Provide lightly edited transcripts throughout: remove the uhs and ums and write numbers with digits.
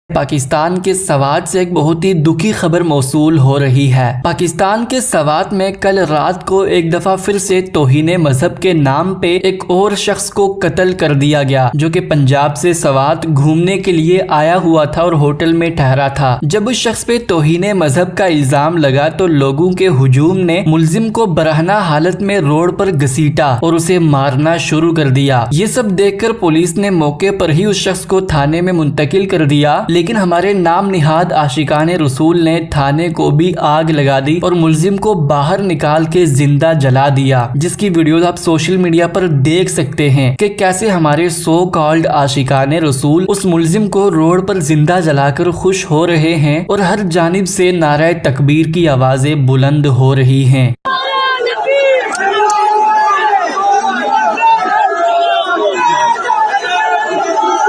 پاکستان کے سوات سے ایک بہت ہی دکھی خبر موصول ہو رہی ہے۔ پاکستان کے سوات میں کل رات کو ایک دفعہ پھر سے توہین مذہب کے نام پہ ایک اور شخص کو قتل کر دیا گیا، جو کہ پنجاب سے سوات گھومنے کے لیے آیا ہوا تھا اور ہوٹل میں ٹھہرا تھا۔ جب اس شخص پہ توہین مذہب کا الزام لگا تو لوگوں کے ہجوم نے ملزم کو برہنہ حالت میں روڈ پر گھسیٹا اور اسے مارنا شروع کر دیا۔ یہ سب دیکھ کر پولیس نے موقع پر ہی اس شخص کو تھانے میں منتقل کر دیا، لیکن ہمارے نام نہاد عاشقان رسول نے تھانے کو بھی آگ لگا دی اور ملزم کو باہر نکال کے زندہ جلا دیا، جس کی ویڈیوز آپ سوشل میڈیا پر دیکھ سکتے ہیں کہ کیسے ہمارے سو کالڈ عاشقان رسول اس ملزم کو روڈ پر زندہ جلا کر خوش ہو رہے ہیں اور ہر جانب سے نعرہ تکبیر کی آوازیں بلند ہو رہی ہیں۔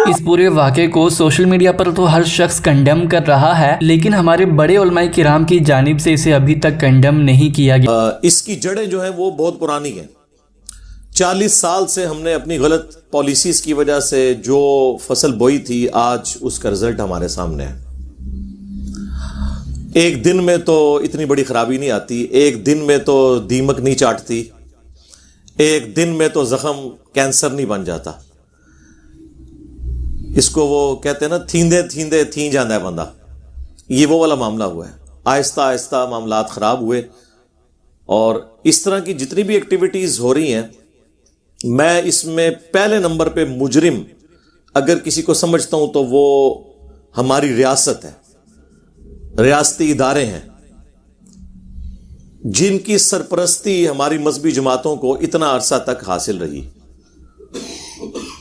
اس پورے واقعے کو سوشل میڈیا پر تو ہر شخص کنڈیم کر رہا ہے، لیکن ہمارے بڑے علماء کرام کی جانب سے اسے ابھی تک کنڈیم نہیں کیا گیا۔ اس کی جڑیں جو ہیں وہ بہت پرانی ہیں۔ 40 سال سے ہم نے اپنی غلط پالیسیز کی وجہ سے جو فصل بوئی تھی، آج اس کا رزلٹ ہمارے سامنے ہے۔ ایک دن میں تو اتنی بڑی خرابی نہیں آتی، ایک دن میں تو دیمک نہیں چاٹتی، ایک دن میں تو زخم کینسر نہیں بن جاتا۔ اس کو وہ کہتے ہیں نا، تھیندے تھیندے تھین جاندہ ہے بندہ۔ یہ وہ والا معاملہ ہوا ہے۔ آہستہ آہستہ معاملات خراب ہوئے، اور اس طرح کی جتنی بھی ایکٹیویٹیز ہو رہی ہیں، میں اس میں پہلے نمبر پہ مجرم اگر کسی کو سمجھتا ہوں تو وہ ہماری ریاست ہے، ریاستی ادارے ہیں، جن کی سرپرستی ہماری مذہبی جماعتوں کو اتنا عرصہ تک حاصل رہی،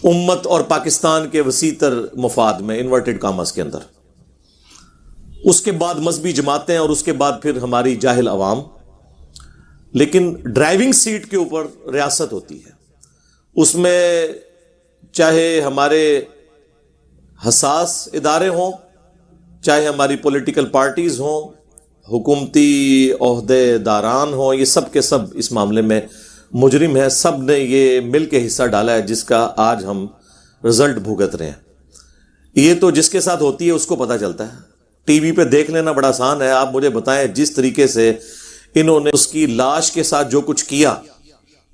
امت اور پاکستان کے وسیع تر مفاد میں، انورٹڈ کامرس کے اندر، اس کے بعد مذہبی جماعتیں، اور اس کے بعد پھر ہماری جاہل عوام۔ لیکن ڈرائیونگ سیٹ کے اوپر ریاست ہوتی ہے، اس میں چاہے ہمارے حساس ادارے ہوں، چاہے ہماری پولیٹیکل پارٹیز ہوں، حکومتی عہدے داران ہوں، یہ سب کے سب اس معاملے میں مجرم ہے۔ سب نے یہ مل کے حصہ ڈالا ہے، جس کا آج ہم رزلٹ بھگت رہے ہیں۔ یہ تو جس کے ساتھ ہوتی ہے اس کو پتہ چلتا ہے۔ ٹی وی پہ دیکھ لینا بڑا آسان ہے۔ آپ مجھے بتائیں، جس طریقے سے انہوں نے اس کی لاش کے ساتھ جو کچھ کیا،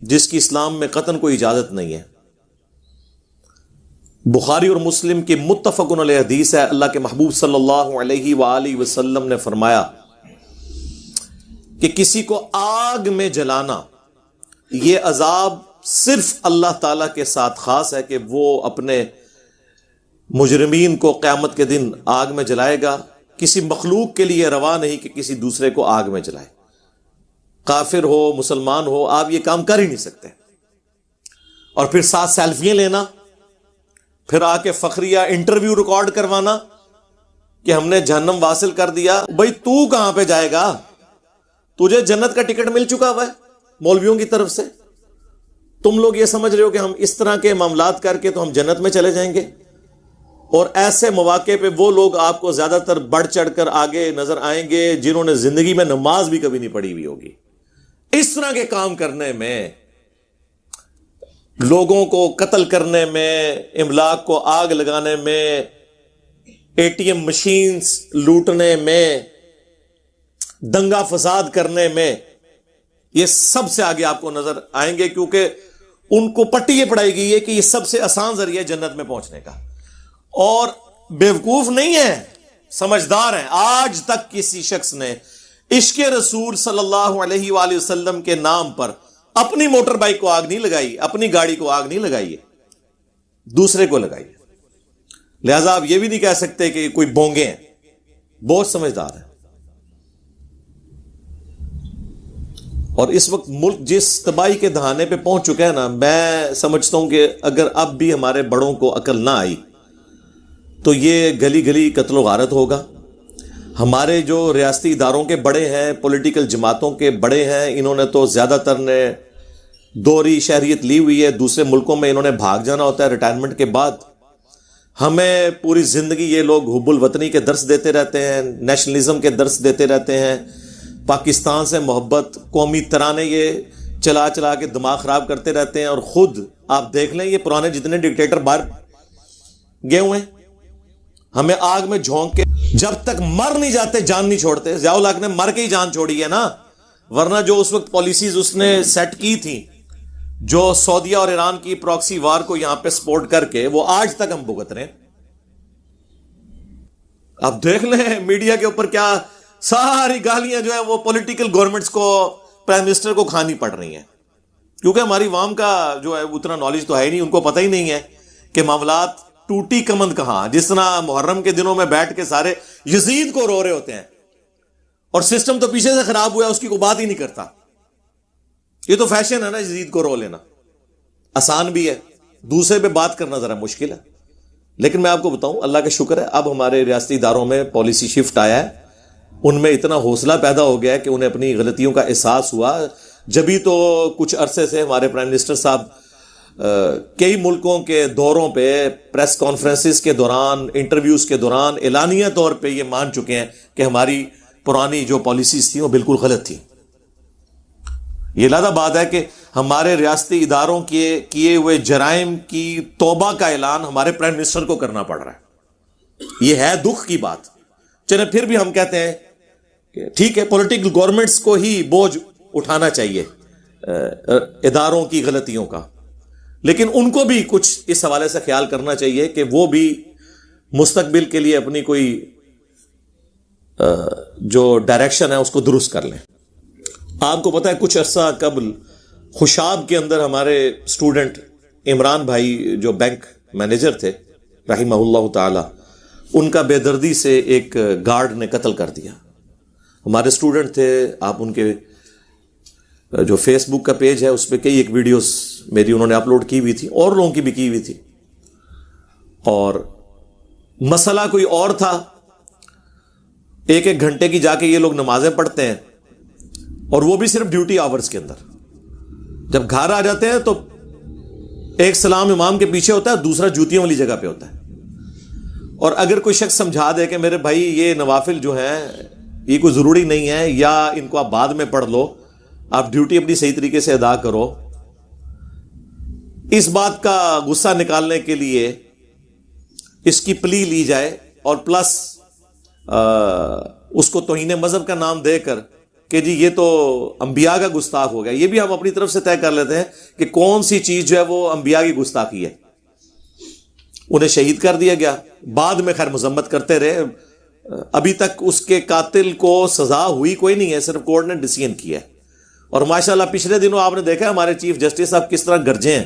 جس کی اسلام میں قطعاً کوئی اجازت نہیں ہے۔ بخاری اور مسلم کی متفق علیہ حدیث ہے، اللہ کے محبوب صلی اللہ علیہ وآلہ وسلم نے فرمایا کہ کسی کو آگ میں جلانا، یہ عذاب صرف اللہ تعالیٰ کے ساتھ خاص ہے کہ وہ اپنے مجرمین کو قیامت کے دن آگ میں جلائے گا۔ کسی مخلوق کے لیے روا نہیں کہ کسی دوسرے کو آگ میں جلائے، کافر ہو مسلمان ہو، آپ یہ کام کر ہی نہیں سکتے۔ اور پھر ساتھ سیلفیاں لینا، پھر آ کے فخریہ انٹرویو ریکارڈ کروانا کہ ہم نے جہنم واصل کر دیا۔ بھائی تو کہاں پہ جائے گا؟ تجھے جنت کا ٹکٹ مل چکا ہوا ہے مولویوں کی طرف سے۔ تم لوگ یہ سمجھ رہے ہو کہ ہم اس طرح کے معاملات کر کے تو ہم جنت میں چلے جائیں گے، اور ایسے مواقع پہ وہ لوگ آپ کو زیادہ تر بڑھ چڑھ کر آگے نظر آئیں گے جنہوں نے زندگی میں نماز بھی کبھی نہیں پڑھی ہوئی ہوگی۔ اس طرح کے کام کرنے میں، لوگوں کو قتل کرنے میں، املاک کو آگ لگانے میں، اے ٹی ایم مشینز لوٹنے میں، دنگا فساد کرنے میں، یہ سب سے آگے آپ کو نظر آئیں گے، کیونکہ ان کو پٹی یہ پڑھائی گئی ہے کہ یہ سب سے آسان ذریعہ جنت میں پہنچنے کا۔ اور بیوقوف نہیں ہے، سمجھدار ہیں۔ آج تک کسی شخص نے عشق رسول صلی اللہ علیہ وآلہ وسلم کے نام پر اپنی موٹر بائک کو آگ نہیں لگائی، اپنی گاڑی کو آگ نہیں لگائی ہے، دوسرے کو لگائی ہے۔ لہذا آپ یہ بھی نہیں کہہ سکتے کہ کوئی بونگے ہیں، بہت سمجھدار ہیں۔ اور اس وقت ملک جس تباہی کے دہانے پہ پہنچ چکا ہے نا، میں سمجھتا ہوں کہ اگر اب بھی ہمارے بڑوں کو عقل نہ آئی تو یہ گلی گلی قتل و غارت ہوگا۔ ہمارے جو ریاستی اداروں کے بڑے ہیں، پولیٹیکل جماعتوں کے بڑے ہیں، انہوں نے تو زیادہ تر نے دوہری شہریت لی ہوئی ہے، دوسرے ملکوں میں انہوں نے بھاگ جانا ہوتا ہے ریٹائرمنٹ کے بعد۔ ہمیں پوری زندگی یہ لوگ حب الوطنی کے درس دیتے رہتے ہیں، نیشنلزم کے درس دیتے رہتے ہیں، پاکستان سے محبت، قومی ترانے یہ چلا چلا کے دماغ خراب کرتے رہتے ہیں۔ اور خود آپ دیکھ لیں، یہ پرانے جتنے ڈکٹیٹر باہر گئے ہوئے ہیں، ہمیں آگ میں جھونک کے جب تک مر نہیں جاتے جان نہیں چھوڑتے. ضیاء الحق نے مر کے ہی جان چھوڑی ہے نا, ورنہ جو اس وقت پالیسیز اس نے سیٹ کی تھی, جو سعودیہ اور ایران کی پراکسی وار کو یہاں پہ سپورٹ کر کے, وہ آج تک ہم بھگت رہے ہیں. اب دیکھ لیں میڈیا کے اوپر کیا ساری گالیاں جو ہیں وہ پولیٹیکل گورنمنٹس کو, پرائم منسٹر کو کھانی پڑ رہی ہیں, کیونکہ ہماری عوام کا جو ہے اتنا نالج تو ہے ہی نہیں, ان کو پتہ ہی نہیں ہے کہ معاملات ٹوٹی کمند کہاں. جس طرح محرم کے دنوں میں بیٹھ کے سارے یزید کو رو رہے ہوتے ہیں اور سسٹم تو پیچھے سے خراب ہوا ہے, اس کی کوئی بات ہی نہیں کرتا. یہ تو فیشن ہے نا یزید کو رو لینا, آسان بھی ہے, دوسرے پہ بات کرنا ذرا مشکل ہے. لیکن میں آپ کو بتاؤں, اللہ کا شکر ہے اب ہمارے ریاستی اداروں میں پالیسی شفٹ آیا ہے, ان میں اتنا حوصلہ پیدا ہو گیا ہے کہ انہیں اپنی غلطیوں کا احساس ہوا. جبھی تو کچھ عرصے سے ہمارے پرائم منسٹر صاحب کئی ملکوں کے دوروں پہ, پریس کانفرنسز کے دوران, انٹرویوز کے دوران اعلانیہ طور پہ یہ مان چکے ہیں کہ ہماری پرانی جو پالیسیز تھیں وہ بالکل غلط تھیں. یہ علیحدہ بات ہے کہ ہمارے ریاستی اداروں کے کیے ہوئے جرائم کی توبہ کا اعلان ہمارے پرائم منسٹر کو کرنا پڑ رہا ہے. یہ ہے دکھ کی بات. چلے پھر بھی ہم کہتے ہیں کہ ٹھیک ہے, پولیٹیکل گورنمنٹس کو ہی بوجھ اٹھانا چاہیے اداروں کی غلطیوں کا, لیکن ان کو بھی کچھ اس حوالے سے خیال کرنا چاہیے کہ وہ بھی مستقبل کے لیے اپنی کوئی جو ڈائریکشن ہے اس کو درست کر لیں. آپ کو پتا ہے کچھ عرصہ قبل خوشاب کے اندر ہمارے اسٹوڈنٹ عمران بھائی جو بینک مینیجر تھے رحمہ اللہ تعالی, ان کا بے دردی سے ایک گارڈ نے قتل کر دیا. ہمارے اسٹوڈنٹ تھے, آپ ان کے جو فیس بک کا پیج ہے اس پہ کئی ایک ویڈیوز میری انہوں نے اپلوڈ کی ہوئی تھی, اور لوگوں کی بھی کی ہوئی تھی, اور مسئلہ کوئی اور تھا. ایک ایک گھنٹے کی جا کے یہ لوگ نمازیں پڑھتے ہیں, اور وہ بھی صرف ڈیوٹی آورز کے اندر. جب گھر آ جاتے ہیں تو ایک سلام امام کے پیچھے ہوتا ہے, دوسرا جوتیوں والی جگہ پہ ہوتا ہے. اور اگر کوئی شخص سمجھا دے کہ میرے بھائی یہ نوافل جو ہیں یہ کوئی ضروری نہیں ہے, یا ان کو آپ بعد میں پڑھ لو, آپ ڈیوٹی اپنی صحیح طریقے سے ادا کرو, اس بات کا غصہ نکالنے کے لیے اس کی پلی لی جائے, اور پلس اس کو توہین مذہب کا نام دے کر کہ جی یہ تو انبیاء کا گستاخ ہو گیا. یہ بھی ہم اپنی طرف سے طے کر لیتے ہیں کہ کون سی چیز جو ہے وہ انبیاء کی گستاخی ہے. انہیں شہید کر دیا گیا, بعد میں خیر مذمت کرتے رہے, ابھی تک اس کے قاتل کو سزا ہوئی کوئی نہیں ہے, صرف کورٹ نے ڈیسیژن کیا ہے. اور ماشاءاللہ پچھلے دنوں آپ نے دیکھا ہمارے چیف جسٹس صاحب کس طرح گرجے ہیں.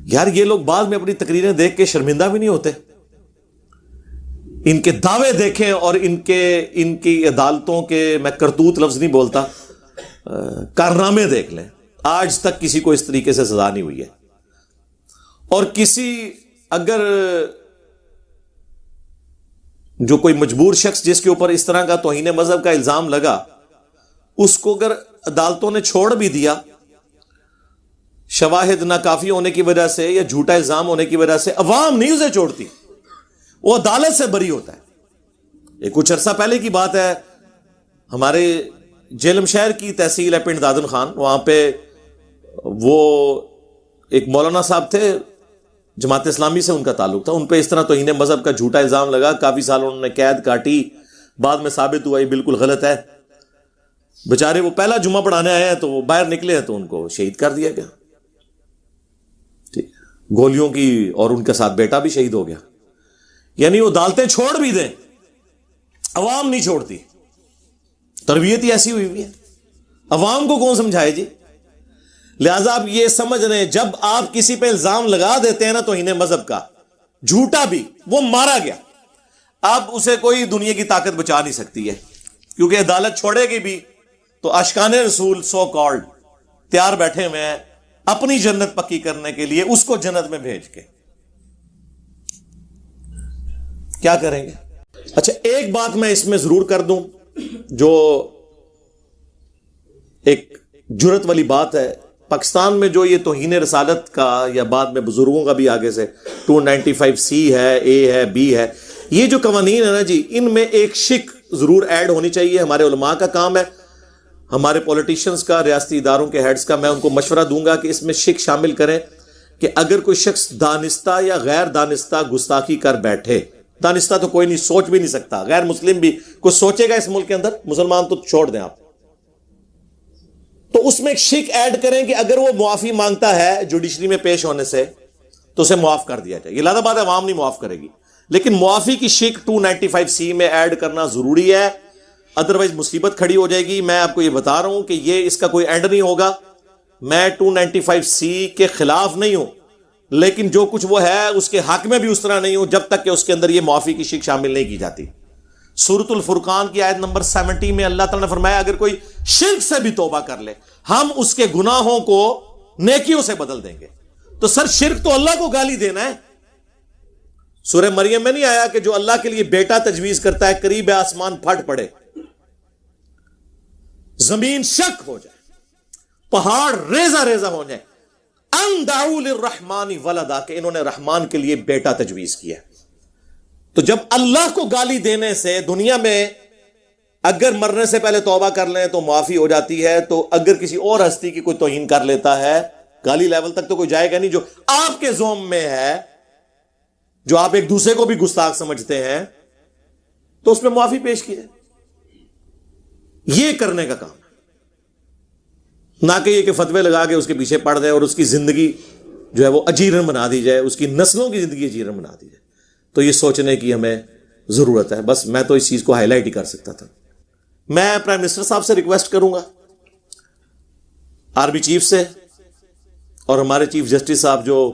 یار یہ لوگ بعد میں اپنی تقریریں دیکھ کے شرمندہ بھی نہیں ہوتے. ان کے دعوے دیکھیں اور ان کی عدالتوں کے, میں کرتوت لفظ نہیں بولتا, کارنامے دیکھ لیں. آج تک کسی کو اس طریقے سے سزا نہیں ہوئی ہے. اور کسی اگر جو کوئی مجبور شخص جس کے اوپر اس طرح کا توہین مذہب کا الزام لگا, اس کو اگر عدالتوں نے چھوڑ بھی دیا شواہد ناکافی ہونے کی وجہ سے یا جھوٹا الزام ہونے کی وجہ سے, عوام نہیں اسے چھوڑتی, وہ عدالت سے بری ہوتا ہے. یہ کچھ عرصہ پہلے کی بات ہے, ہمارے جیلم شہر کی تحصیل ہے پنڈ دادن خان, وہاں پہ وہ ایک مولانا صاحب تھے, جماعت اسلامی سے ان کا تعلق تھا, ان پہ اس طرح توہین مذہب کا جھوٹا الزام لگا, کافی سال انہوں نے قید کاٹی, بعد میں ثابت ہوا یہ بالکل غلط ہے. بیچارے وہ پہلا جمعہ پڑھانے آئے ہیں تو وہ باہر نکلے ہیں تو ان کو شہید کر دیا گیا, گولیوں کی, اور ان کے ساتھ بیٹا بھی شہید ہو گیا. یعنی وہ عدالتیں چھوڑ بھی دیں, عوام نہیں چھوڑتی. تربیت ہی ایسی ہوئی ہوئی ہے, عوام کو کون سمجھائے جی. لہذا آپ یہ سمجھ رہے ہیں, جب آپ کسی پہ الزام لگا دیتے ہیں نا توہین مذہب کا, جھوٹا بھی, وہ مارا گیا, اب اسے کوئی دنیا کی طاقت بچا نہیں سکتی ہے, کیونکہ عدالت چھوڑے گی بھی تو اشکان رسول سو کالڈ تیار بیٹھے ہوئے ہیں اپنی جنت پکی کرنے کے لیے, اس کو جنت میں بھیج کے. کیا کریں گے؟ اچھا ایک بات میں اس میں ضرور کر دوں, جو ایک جرت والی بات ہے, پاکستان میں جو یہ توہین رسالت کا, یا بعد میں بزرگوں کا بھی آگے سے 295C ہے, A ہے, B ہے, یہ جو قوانین ہے نا جی, ان میں ایک شک ضرور ایڈ ہونی چاہیے. ہمارے علماء کا کام ہے, ہمارے پولیٹیشنز کا, ریاستی اداروں کے ہیڈز کا, میں ان کو مشورہ دوں گا کہ اس میں شک شامل کریں کہ اگر کوئی شخص دانستہ یا غیر دانستہ گستاخی کر بیٹھے دانستہ تو کوئی نہیں، سوچ بھی نہیں سکتا، غیر مسلم بھی کوئی سوچے گا اس ملک کے اندر؟ مسلمان تو چھوڑ دیں آپ. تو اس میں ایک شک ایڈ کریں کہ اگر وہ معافی مانگتا ہے جوڈیشری میں پیش ہونے سے تو اسے معاف کر دیا جائے. یہ لازم بات ہے، عوام نہیں معاف کرے گی، لیکن معافی کی شک 295C میں ایڈ کرنا ضروری ہے، ادروائز مصیبت کھڑی ہو جائے گی. میں آپ کو یہ بتا رہا ہوں کہ یہ اس کا کوئی اینڈ نہیں ہوگا. میں 295C کے خلاف نہیں ہوں، لیکن جو کچھ وہ ہے اس کے حق میں بھی اس طرح نہیں ہوں جب تک کہ اس کے اندر یہ معافی کی شک شامل نہیں کی جاتی. سورۃ الفرقان کی آیت نمبر 70 میں اللہ تعالیٰ نے فرمایا اگر کوئی شرک سے بھی توبہ کر لے ہم اس کے گناہوں کو نیکیوں سے بدل دیں گے. تو سر شرک تو اللہ کو گالی دینا ہے. سورہ مریم میں نہیں آیا کہ جو اللہ کے لیے بیٹا تجویز کرتا ہے قریب آسمان پھٹ پڑے، زمین شک ہو جائے، پہاڑ ریزہ ریزہ ہو جائے، ان دعوا للرحمن ولدا، کہ انہوں نے رحمان کے لیے بیٹا تجویز کیا. تو جب اللہ کو گالی دینے سے دنیا میں اگر مرنے سے پہلے توبہ کر لیں تو معافی ہو جاتی ہے، تو اگر کسی اور ہستی کی کوئی توہین کر لیتا ہے گالی لیول تک تو کوئی جائے گا نہیں، جو آپ کے زوم میں ہے، جو آپ ایک دوسرے کو بھی گستاخ سمجھتے ہیں، تو اس میں معافی پیش کی ہے. یہ کرنے کا کام ہے، نہ کہ یہ کہ فتوے لگا کے اس کے پیچھے پڑ جائے اور اس کی زندگی جو ہے وہ اجیرن بنا دی جائے، اس کی نسلوں کی زندگی اجیرن بنا دی جائے. تو یہ سوچنے کی ہمیں ضرورت ہے. بس میں تو اس چیز کو ہائی لائٹ ہی کر سکتا تھا. میں پرائم منسٹر صاحب سے ریکویسٹ کروں گا، آرمی چیف سے اور ہمارے چیف جسٹس صاحب جو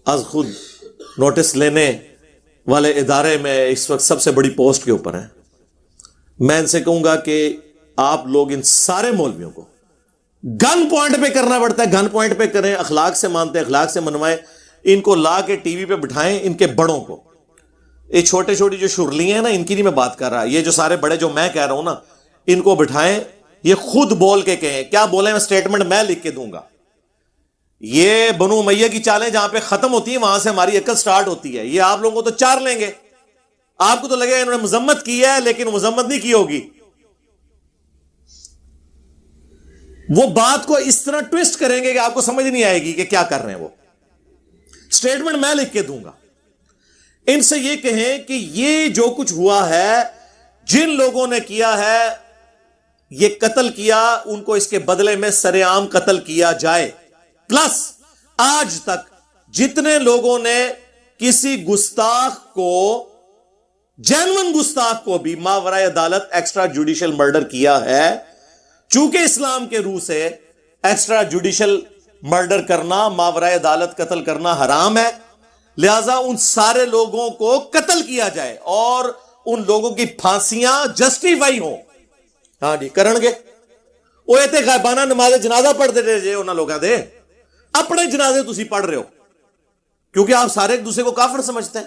از خود نوٹس لینے والے ادارے میں اس وقت سب سے بڑی پوسٹ کے اوپر ہیں، میں ان سے کہوں گا کہ آپ لوگ ان سارے مولویوں کو گن پوائنٹ پہ کرنا پڑتا ہے، گن پوائنٹ پہ کریں، اخلاق سے مانتے اخلاق سے منوائیں، ان کو لا کے ٹی وی پہ بٹھائیں. ان کے بڑوں کو، یہ چھوٹے چھوٹی جو شرلی ہیں نا ان کی نہیں میں بات کر رہا، یہ جو سارے بڑے جو میں کہہ رہا ہوں نا ان کو بٹھائیں، یہ خود بول کے کہیں. کیا بولیں میں سٹیٹمنٹ میں لکھ کے دوں گا. یہ بنو امیہ کی چالیں جہاں پہ ختم ہوتی ہیں وہاں سے ہماری عقل سٹارٹ ہوتی ہے. یہ آپ لوگوں کو تو چار لیں گے، آپ کو تو لگے انہوں نے مذمت کی ہے لیکن مذمت نہیں کی ہوگی. وہ بات کو اس طرح ٹویسٹ کریں گے کہ آپ کو سمجھ نہیں آئے گی کہ کیا کر رہے ہیں. وہ سٹیٹمنٹ میں لکھ کے دوں گا. ان سے یہ کہیں کہ یہ جو کچھ ہوا ہے، جن لوگوں نے کیا ہے یہ قتل کیا، ان کو اس کے بدلے میں سر عام قتل کیا جائے. پلس آج تک جتنے لوگوں نے کسی گستاخ کو، جینون گستاخ کو بھی ماورائے عدالت ایکسٹرا جوڈیشل مرڈر کیا ہے، چونکہ اسلام کے روح سے ایکسٹرا جوڈیشل مرڈر کرنا، ماورائے عدالت قتل کرنا حرام ہے، لہذا ان سارے لوگوں کو قتل کیا جائے اور ان لوگوں کی پھانسیاں جسٹیفائی ہوں. ہاں جی کرن گے وہ ایتے غائبانہ نماز جنازہ پڑھتے رہے جے انہاں لوگاں دے، اپنے جنازے تسی پڑھ رہے ہو کیونکہ آپ سارے ایک دوسرے کو کافر سمجھتے ہیں.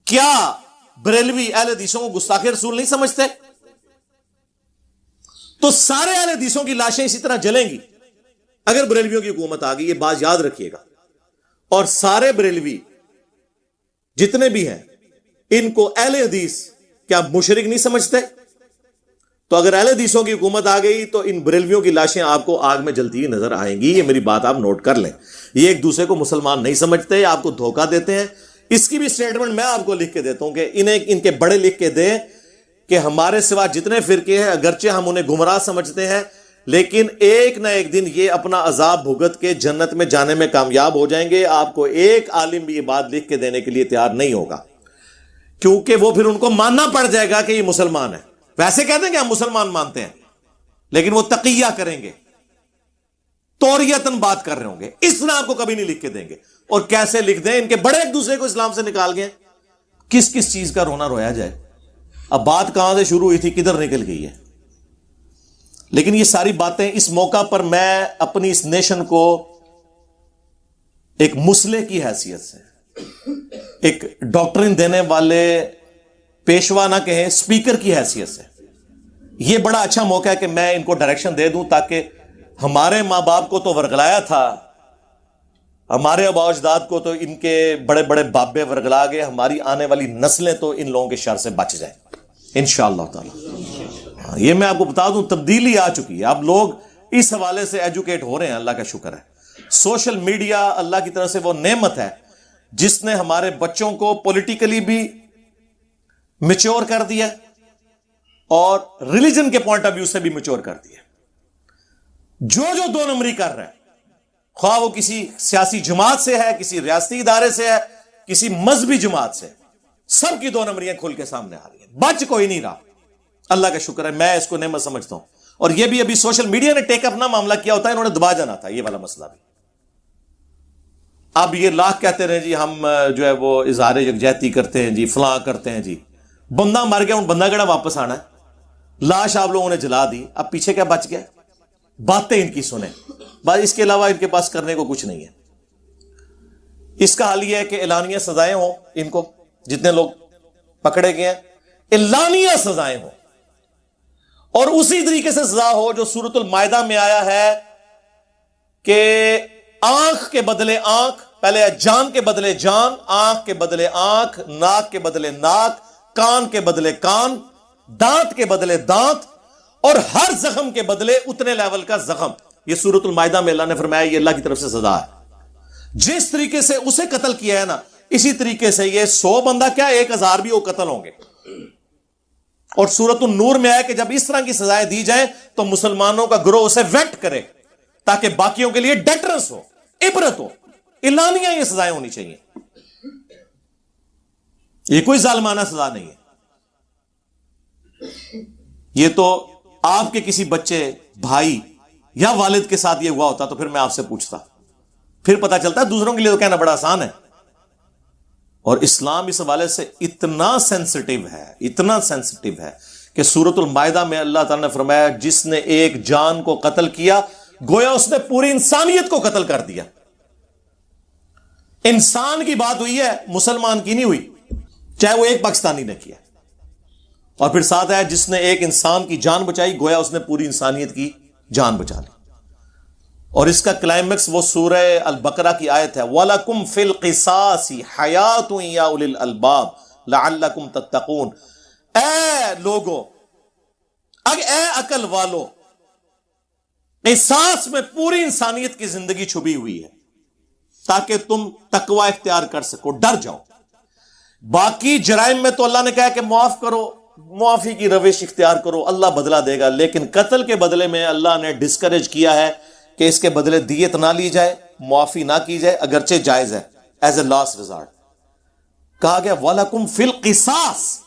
کیا بریلوی اہل حدیثوں کو گستاخ رسول نہیں سمجھتے؟ تو سارے اہل حدیثوں کی لاشیں اسی طرح جلیں گی اگر بریلویوں کی حکومت آ گئی. یہ بات یاد رکھیے گا. اور سارے بریلوی جتنے بھی ہیں ان کو اہل حدیث کیا مشرک نہیں سمجھتے؟ تو اگر اہل حدیثوں کی حکومت آ گئی تو ان بریلویوں کی لاشیں آپ کو آگ میں جلتی ہوئی نظر آئیں گی. یہ میری بات آپ نوٹ کر لیں. یہ ایک دوسرے کو مسلمان نہیں سمجھتے، آپ کو دھوکہ دیتے ہیں. اس کی بھی سٹیٹمنٹ میں آپ کو لکھ کے دیتا ہوں کہ انہیں ان کے بڑے لکھ کے دیں کہ ہمارے سوا جتنے فرقے ہیں اگرچہ ہم انہیں گمراہ سمجھتے ہیں لیکن ایک نہ ایک دن یہ اپنا عذاب بھگت کے جنت میں جانے میں کامیاب ہو جائیں گے. آپ کو ایک عالم بھی یہ بات لکھ کے دینے کے لیے تیار نہیں ہوگا کیونکہ وہ پھر ان کو ماننا پڑ جائے گا کہ یہ مسلمان ہے. ویسے کہتے ہیں کہ ہم مسلمان مانتے ہیں لیکن وہ تقیہ کریں گے، توریتن بات کر رہے ہوں گے. اس طرح آپ کو کبھی نہیں لکھ کے دیں گے. اور کیسے لکھ دیں؟ ان کے بڑے ایک دوسرے کو اسلام سے نکال گئے. کس کس چیز کا رونا رویا جائے. اب بات کہاں سے شروع ہوئی تھی کدھر نکل گئی ہے. لیکن یہ ساری باتیں اس موقع پر میں اپنی اس نیشن کو ایک مسلح کی حیثیت سے، ایک ڈاکٹرن دینے والے پیشوا نہ کہیں، اسپیکر کی حیثیت سے یہ بڑا اچھا موقع ہے کہ میں ان کو ڈائریکشن دے دوں تاکہ ہمارے ماں باپ کو تو ورگلایا تھا، ہمارے آباء و اجداد کو تو ان کے بڑے بڑے بابے ورگلا گئے، ہماری آنے والی نسلیں تو ان لوگوں کے شر سے بچ جائیں انشاءاللہ تعالی. یہ میں آپ کو بتا دوں تبدیلی آ چکی ہے. اب لوگ اس حوالے سے ایجوکیٹ ہو رہے ہیں. اللہ کا شکر ہے. سوشل میڈیا اللہ کی طرف سے وہ نعمت ہے جس نے ہمارے بچوں کو پولیٹیکلی بھی میچور کر دیا اور ریلیجن کے پوائنٹ آف ویو سے بھی میچور کر دیا. جو دو نمبری کر رہے ہیں، خواہ وہ کسی سیاسی جماعت سے ہے، کسی ریاستی ادارے سے ہے، کسی مذہبی جماعت سے، سب کی دو نمبریاں کھل کے سامنے آ رہی ہیں. بچ کوئی نہیں رہا. اللہ کا شکر ہے، میں اس کو نعمت سمجھتا ہوں. اور یہ بھی ابھی سوشل میڈیا نے ٹیک اپ نہ معاملہ کیا ہوتا ہے، انہوں نے دبا جانا تھا یہ والا مسئلہ بھی. اب یہ لاکھ کہتے رہے جی ہم جو ہے وہ اظہار یکجہتی کرتے ہیں جی، فلاں کرتے ہیں جی. بندہ مر گیا، ان بندہ کیڑا واپس آنا ہے؟ لاش آپ لوگوں نے جلا دی، اب پیچھے کیا بچ گیا؟ باتیں ان کی سنیں، بس اس کے علاوہ ان کے پاس کرنے کو کچھ نہیں ہے. اس کا حل یہ ہے کہ اعلانیہ سزائیں ہوں، ان کو جتنے لوگ پکڑے گئے ہیں اعلانیہ سزائیں ہوں، اور اسی طریقے سے سزا ہو جو سورۃ المائدہ میں آیا ہے کہ آنکھ کے بدلے آنکھ، پہلے جان کے بدلے جان، آنکھ کے بدلے آنکھ، ناک کے بدلے ناک، کان کے بدلے کان، دانت کے بدلے دانت، اور ہر زخم کے بدلے اتنے لیول کا زخم. یہ سورۃ المائدہ میں اللہ نے فرمایا یہ اللہ کی طرف سے سزا ہے. جس طریقے سے اسے قتل کیا ہے نا، اسی طریقے سے یہ 100 بندہ کیا 1000 بھی وہ قتل ہوں گے. اور سورۃ النور میں آیا کہ جب اس طرح کی سزائیں دی جائیں تو مسلمانوں کا گروہ اسے ویٹ کرے تاکہ باقیوں کے لیے ڈیٹرنس ہو، عبرت ہو. اعلانیہ یہ سزائیں ہونی چاہیے، یہ کوئی ظالمانہ سزا نہیں ہے. یہ تو آپ کے کسی بچے، بھائی یا والد کے ساتھ یہ ہوا ہوتا تو پھر میں آپ سے پوچھتا، پھر پتا چلتا ہے. دوسروں کے لیے تو کہنا بڑا آسان ہے. اور اسلام اس حوالے سے اتنا سینسٹیو ہے، اتنا سینسٹیو ہے کہ سورۃ المائدہ میں اللہ تعالیٰ نے فرمایا جس نے ایک جان کو قتل کیا گویا اس نے پوری انسانیت کو قتل کر دیا. انسان کی بات ہوئی ہے، مسلمان کی نہیں ہوئی، چاہے وہ ایک پاکستانی نے کیا. اور پھر ساتھ ہے جس نے ایک انسان کی جان بچائی گویا اس نے پوری انسانیت کی جان بچا لی. اور اس کا کلائمیکس وہ سورہ البقرہ کی آیت ہے وَلَكُمْ فِي الْقِصَاصِ حَيَاةٌ يَا أُولِي الْأَلْبَابِ لَعَلَّكُمْ تَتَّقُونَ. اے لوگو، اے عقل والو، قصاص میں پوری انسانیت کی زندگی چھپی ہوئی ہے تاکہ تم تقوی اختیار کر سکو، ڈر جاؤ. باقی جرائم میں تو اللہ نے کہا کہ معاف کرو، معافی کی روش اختیار کرو، اللہ بدلہ دے گا. لیکن قتل کے بدلے میں اللہ نے ڈسکریج کیا ہے کہ اس کے بدلے دیت نہ لی جائے، معافی نہ کی جائے، اگرچہ جائز ہے ایز اے لاسٹ ریزارٹ. کہا گیا وَلَكُمْ فِي الْقِصَاصِ،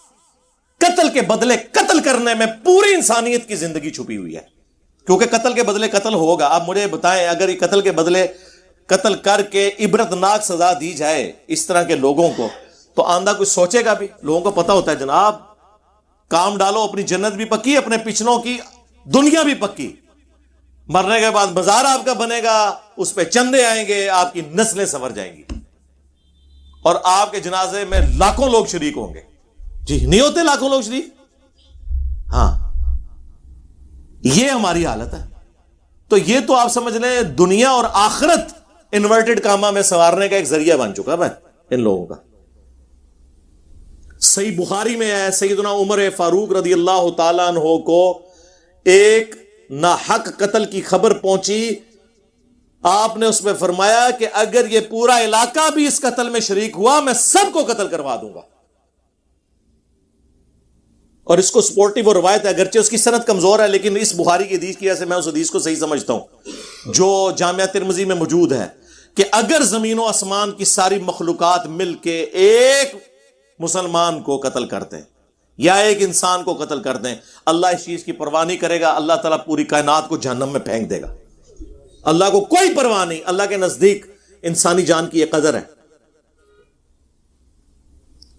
قتل کے بدلے قتل کرنے میں پوری انسانیت کی زندگی چھپی ہوئی ہے. کیونکہ قتل کے بدلے قتل ہوگا. آپ مجھے بتائیں اگر یہ قتل کے بدلے قتل کر کے عبرت ناک سزا دی جائے اس طرح کے لوگوں کو تو آندہ کوئی سوچے گا بھی؟ لوگوں کو پتا ہوتا ہے جناب کام ڈالو، اپنی جنت بھی پکی، اپنے پچھلوں کی دنیا بھی پکی. مرنے کے بعد بازار آپ کا بنے گا، اس پہ چندے آئیں گے، آپ کی نسلیں سنور جائیں گی اور آپ کے جنازے میں لاکھوں لوگ شریک ہوں گے. جی نہیں ہوتے لاکھوں لوگ شریک؟ ہاں، یہ ہماری حالت ہے. تو یہ تو آپ سمجھ لیں دنیا اور آخرت انورٹڈ کاما میں سنوارنے کا ایک ذریعہ بن چکا ہے ان لوگوں کا. صحیح بخاری میں ہے سیدنا عمر فاروق رضی اللہ تعالیٰ عنہ کو ایک ناحق قتل کی خبر پہنچی. آپ نے اس میں فرمایا کہ اگر یہ پورا علاقہ بھی اس قتل میں شریک ہوا میں سب کو قتل کروا دوں گا. اور اس کو سپورٹیو اور روایت ہے، اگرچہ اس کی سند کمزور ہے لیکن اس بخاری کی حدیث کی وجہ سے میں اس حدیث کو صحیح سمجھتا ہوں جو جامعہ ترمذی میں موجود ہے کہ اگر زمین و آسمان کی ساری مخلوقات مل کے ایک مسلمان کو قتل کرتے ہیں یا ایک انسان کو قتل کرتے ہیں، اللہ اس چیز کی پرواہ نہیں کرے گا. اللہ تعالیٰ پوری کائنات کو جہنم میں پھینک دے گا. اللہ کو کوئی پرواہ نہیں. اللہ کے نزدیک انسانی جان کی یہ قدر ہے.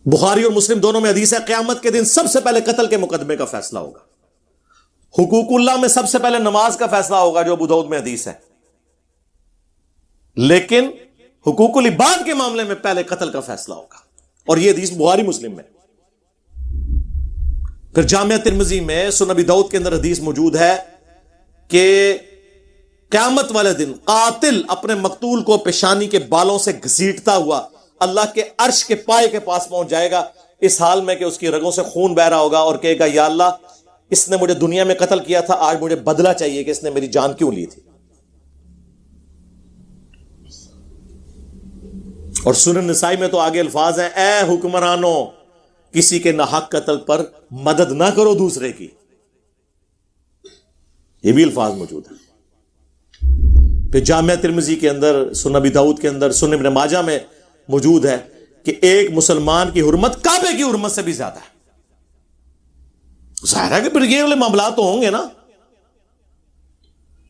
بخاری اور مسلم دونوں میں حدیث ہے قیامت کے دن سب سے پہلے قتل کے مقدمے کا فیصلہ ہوگا. حقوق اللہ میں سب سے پہلے نماز کا فیصلہ ہوگا جو ابو داؤد میں حدیث ہے، لیکن حقوق العباد کے معاملے میں پہلے قتل کا فیصلہ ہوگا. اور یہ حدیث بخاری مسلم میں. پھر جامعہ ترمذی میں سنن ابی داؤد کے اندر حدیث موجود ہے کہ قیامت والے دن قاتل اپنے مقتول کو پیشانی کے بالوں سے گھسیٹتا ہوا اللہ کے عرش کے پائے کے پاس پہنچ جائے گا، اس حال میں کہ اس کی رگوں سے خون بہ رہا ہوگا، اور کہے گا یا اللہ اس نے مجھے دنیا میں قتل کیا تھا، آج مجھے بدلہ چاہیے کہ اس نے میری جان کیوں لی تھی. اور سنن نسائی میں تو آگے الفاظ ہیں، اے حکمرانوں کسی کے ناحق قتل پر مدد نہ کرو دوسرے کی، یہ بھی الفاظ موجود ہیں۔ پھر جامعہ ترمذی کے اندر، سنن ابی داؤد کے اندر، سنن ابن ماجہ میں موجود ہے کہ ایک مسلمان کی حرمت کعبے کی حرمت سے بھی زیادہ ہے۔ ظاہر ہے کہ پھر یہ والے معاملات تو ہوں گے نا۔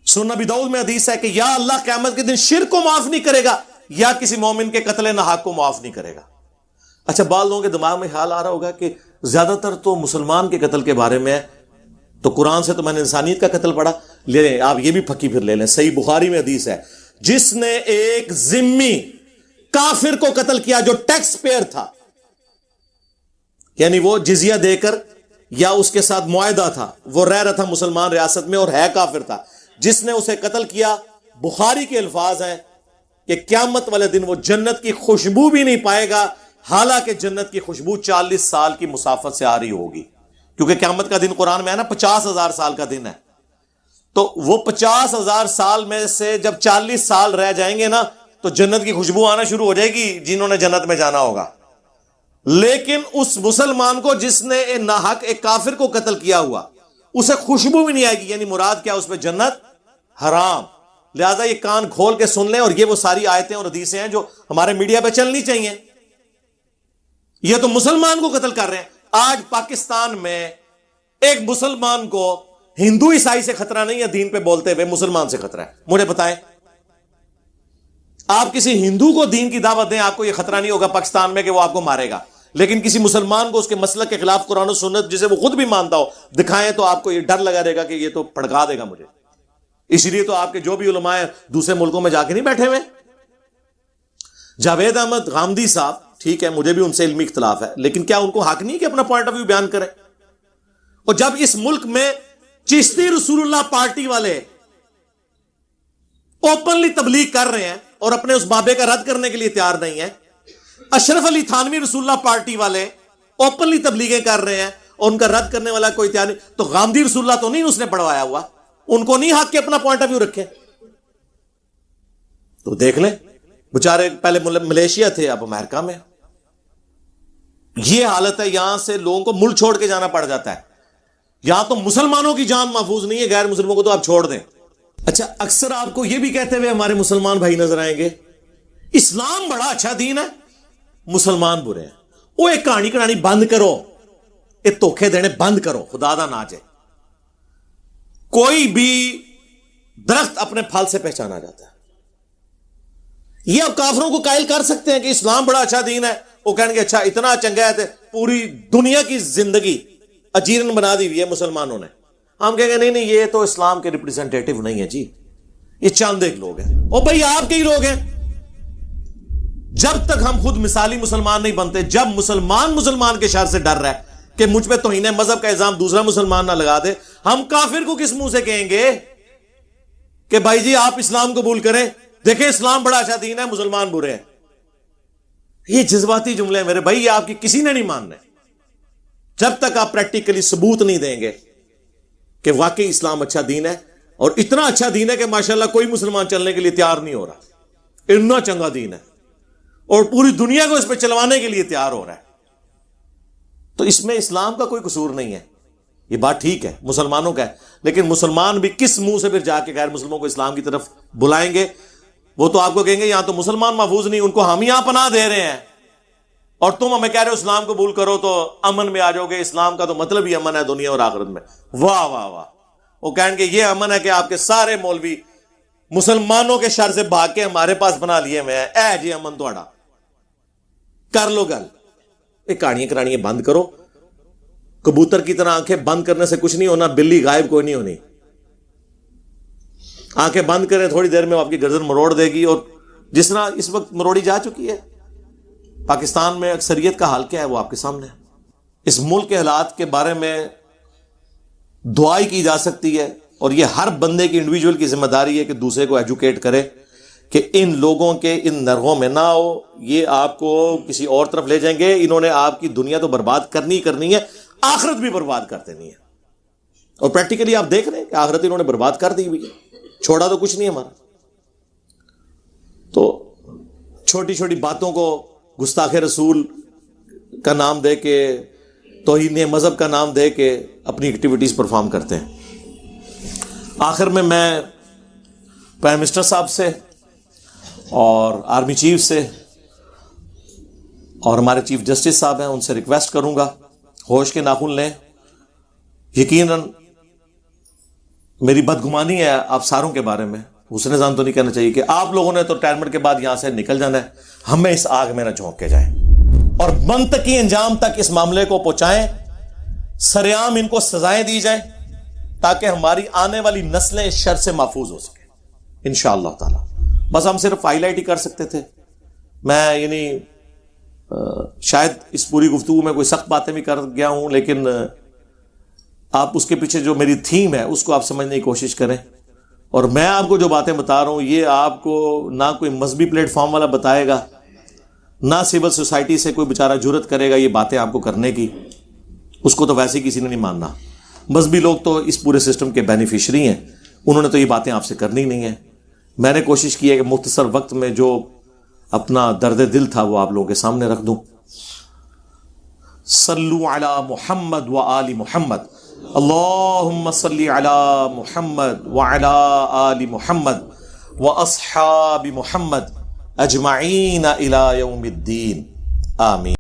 سنن ابی داؤد میں حدیث ہے کہ یا اللہ قیامت کے دن شرک کو معاف نہیں کرے گا یا کسی مومن کے قتل ناحق کو معاف نہیں کرے گا۔ اچھا، بعض لوگوں کے دماغ میں خیال آ رہا ہوگا کہ زیادہ تر تو مسلمان کے قتل کے بارے میں ہے، تو قرآن سے تو میں نے انسانیت کا قتل پڑھا، لے لیں آپ یہ بھی پھکی پھر لے لیں۔ صحیح بخاری میں حدیث ہے، جس نے ایک ذمی کافر کو قتل کیا جو ٹیکس پیئر تھا، یعنی وہ جزیہ دے کر یا اس کے ساتھ معاہدہ تھا، وہ رہ رہا تھا مسلمان ریاست میں اور ہے کافر تھا، جس نے اسے قتل کیا، بخاری کے الفاظ ہیں کہ قیامت والے دن وہ جنت کی خوشبو بھی نہیں پائے گا، حالانکہ جنت کی خوشبو 40 سال کی مسافت سے آ رہی ہوگی، کیونکہ قیامت کا دن قرآن میں ہے نا 50,000 سال کا دن ہے، تو وہ 50,000 سال میں سے جب 40 سال رہ جائیں گے نا تو جنت کی خوشبو آنا شروع ہو جائے گی جنہوں نے جنت میں جانا ہوگا۔ لیکن اس مسلمان کو جس نے ناحق ایک کافر کو قتل کیا ہوا، اسے خوشبو بھی نہیں آئے گی، یعنی مراد کیا، اس پہ جنت حرام۔ لہذا یہ کان کھول کے سن لیں، اور یہ وہ ساری آیتیں اور حدیثیں ہیں جو ہمارے میڈیا پہ چلنی چاہیے۔ یہ تو مسلمان کو قتل کر رہے ہیں۔ آج پاکستان میں ایک مسلمان کو ہندو عیسائی سے خطرہ نہیں ہے، دین پہ بولتے ہوئے مسلمان سے خطرہ ہے۔ مجھے بتائیں، آپ کسی ہندو کو دین کی دعوت دیں، آپ کو یہ خطرہ نہیں ہوگا پاکستان میں کہ وہ آپ کو مارے گا، لیکن کسی مسلمان کو اس کے مسلک کے خلاف قرآن و سنت جسے وہ خود بھی مانتا ہو دکھائیں تو آپ کو یہ ڈر لگا رہے گا کہ یہ تو پھڑکا دے گا مجھے۔ اس لیے تو آپ کے جو بھی علماء ہیں دوسرے ملکوں میں جا کے نہیں بیٹھے ہوئے۔ جاوید احمد غامدی صاحب، ٹھیک ہے مجھے بھی ان سے علمی اختلاف ہے، لیکن کیا ان کو حق نہیں کہ اپنا پوائنٹ آف ویو بیان کریں؟ اور جب اس ملک میں چشتی رسول اللہ پارٹی والے اوپنلی تبلیغ کر رہے ہیں اور اپنے اس بابے کا رد کرنے کے لیے تیار نہیں ہے، اشرف علی تھانوی رسول اللہ پارٹی والے اوپنلی تبلیغیں کر رہے ہیں اور ان کا رد کرنے والا کوئی تیار نہیں، تو غامدی رسول اللہ تو نہیں اس نے پڑھوایا ہوا، ان کو نہیں حق کے اپنا پوائنٹ آف ویو رکھے؟ تو دیکھ لیں، بچارے پہلے ملیشیا تھے، اب امریکہ میں۔ یہ حالت ہے، یہاں سے لوگوں کو ملک چھوڑ کے جانا پڑ جاتا ہے۔ یہاں تو مسلمانوں کی جان محفوظ نہیں ہے، غیر مسلموں کو تو آپ چھوڑ دیں۔ اچھا، اکثر آپ کو یہ بھی کہتے ہوئے ہمارے مسلمان بھائی نظر آئیں گے، اسلام بڑا اچھا دین ہے، مسلمان برے ہیں۔ وہ ایک کہانی کہانی بند کرو، ایک دھوکے دینے بند کرو، خدا دا نہ جائے۔ کوئی بھی درخت اپنے پھل سے پہچانا جاتا ہے۔ یہ اب کافروں کو قائل کر سکتے ہیں کہ اسلام بڑا اچھا دین ہے، وہ کہیں گے اچھا اتنا چنگا ہے، پوری دنیا کی زندگی اجیرن بنا دی ہوئی ہے مسلمانوں نے۔ ہم کہیں گے نہیں نہیں، یہ تو اسلام کے ریپرزینٹیٹو نہیں ہے جی، یہ چند ایک لوگ ہیں۔ او بھائی آپ کے ہی لوگ ہیں۔ جب تک ہم خود مثالی مسلمان نہیں بنتے، جب مسلمان کے شر سے ڈر رہا ہے کہ مجھ پہ توہین مذہب کا الزام دوسرا مسلمان نہ لگا دے، ہم کافر کو کس منہ سے کہیں گے کہ بھائی جی آپ اسلام قبول کریں، دیکھیں اسلام بڑا اچھا دین ہے، مسلمان برے ہیں؟ یہ جذباتی جملے ہیں میرے بھائی، یہ آپ کی کسی نے نہیں ماننے جب تک آپ پریکٹیکلی ثبوت نہیں دیں گے کہ واقعی اسلام اچھا دین ہے، اور اتنا اچھا دین ہے کہ ماشاءاللہ کوئی مسلمان چلنے کے لیے تیار نہیں ہو رہا، اتنا چنگا دین ہے اور پوری دنیا کو اس پہ چلوانے کے لیے تیار ہو رہا ہے۔ تو اس میں اسلام کا کوئی قصور نہیں ہے، یہ بات ٹھیک ہے مسلمانوں کا ہے، لیکن مسلمان بھی کس منہ سے پھر جا کے غیر مسلموں کو اسلام کی طرف بلائیں گے؟ وہ تو آپ کو کہیں گے یہاں تو مسلمان محفوظ نہیں، ان کو ہم یہاں پناہ دے رہے ہیں، اور تم ہمیں کہہ رہے ہو اسلام قبول کرو تو امن میں آ جاؤ گے، اسلام کا تو مطلب ہی امن ہے دنیا اور آخرت میں۔ واہ واہ واہ، وہ کہیں گے یہ امن ہے کہ آپ کے سارے مولوی مسلمانوں کے شر سے بھاگ کے ہمارے پاس بنا لیے ہوئے ہیں، اے جی امن تھوڑا، کر لو گل۔ یہ کہانیاں کرانیاں بند کرو، کبوتر کی طرح آنکھیں بند کرنے سے کچھ نہیں ہونا، بلی غائب کوئی نہیں ہونی۔ آنکھیں بند کریں، تھوڑی دیر میں آپ کی گردن مروڑ دے گی، اور جس طرح اس وقت مروڑی جا چکی ہے۔ پاکستان میں اکثریت کا حال کیا ہے وہ آپ کے سامنے ہے۔ اس ملک کے حالات کے بارے میں دعائی کی جا سکتی ہے، اور یہ ہر بندے کی انڈیویجول کی ذمہ داری ہے کہ دوسرے کو ایجوکیٹ کرے کہ ان لوگوں کے ان نرغوں میں نہ ہو، یہ آپ کو کسی اور طرف لے جائیں گے، انہوں نے آپ کی دنیا تو برباد کرنی ہے، آخرت بھی برباد کر دینی ہے، اور پریکٹیکلی آپ دیکھ رہے ہیں کہ آخرت انہوں نے برباد کر دی ہوئی ہے، چھوڑا تو کچھ نہیں ہمارا۔ تو چھوٹی چھوٹی باتوں کو گستاخ رسول کا نام دے کے، توہین مذہب کا نام دے کے اپنی ایکٹیویٹیز پرفارم کرتے ہیں۔ آخر میں پرائم منسٹر صاحب سے اور آرمی چیف سے اور ہمارے چیف جسٹس صاحب ہیں، ان سے ریکویسٹ کروں گا ہوش کے ناخن لیں۔ یقیناً میری بدگمانی ہے آپ ساروں کے بارے میں، حسن ظن تو نہیں کہنا چاہیے کہ آپ لوگوں نے تو ریٹائرمنٹ کے بعد یہاں سے نکل جانا ہے، ہمیں اس آگ میں نہ جھونک کے جائیں اور منطقی انجام تک اس معاملے کو پہنچائیں، سرعام ان کو سزائیں دی جائیں تاکہ ہماری آنے والی نسلیں اس شر سے محفوظ ہو سکیں انشاءاللہ تعالی۔ بس ہم صرف ہائی لائٹ ہی کر سکتے تھے، میں شاید اس پوری گفتگو میں کوئی سخت باتیں بھی کر گیا ہوں، لیکن آپ اس کے پیچھے جو میری تھیم ہے اس کو آپ سمجھنے کی کوشش کریں، اور میں آپ کو جو باتیں بتا رہا ہوں یہ آپ کو نہ کوئی مذہبی پلیٹ فارم والا بتائے گا، نہ سول سوسائٹی سے کوئی بیچارہ جرت کرے گا یہ باتیں آپ کو کرنے کی، اس کو تو ویسے ہی کسی نے نہیں ماننا۔ مذہبی لوگ تو اس پورے سسٹم کے بینیفیشری ہیں، انہوں نے تو یہ باتیں آپ سے کرنی نہیں ہیں۔ میں نے کوشش کی ہے کہ مختصر وقت میں جو اپنا درد دل تھا وہ آپ لوگوں کے سامنے رکھ دوں۔ صلو علی محمد و آل محمد، اللہم صلی علی محمد وعلی آل محمد و اصحاب محمد اجمعین الی یوم الدین، آمین۔